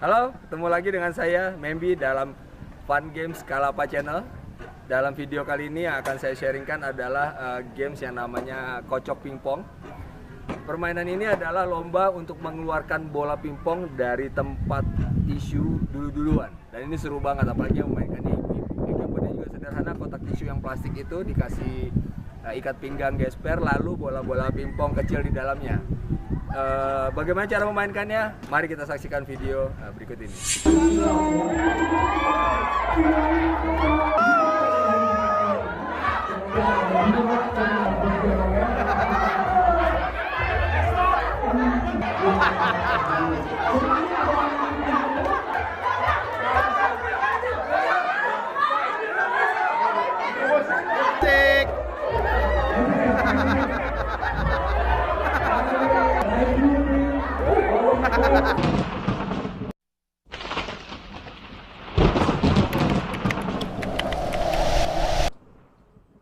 Halo, ketemu lagi dengan saya Membi dalam Fun Games Kalapa Channel. Dalam video kali ini yang akan saya sharingkan adalah games yang namanya kocok pingpong. Permainan ini adalah lomba untuk mengeluarkan bola pingpong dari tempat tisu dulu-duluan. Dan ini seru banget, apalagi yang memainkannya ibu-ibu. Equipmentnya juga sederhana, kotak tisu yang plastik itu dikasih ikat pinggang gesper, lalu bola-bola pingpong kecil di dalamnya. Bagaimana cara memainkannya? Mari kita saksikan video berikut ini. Cek.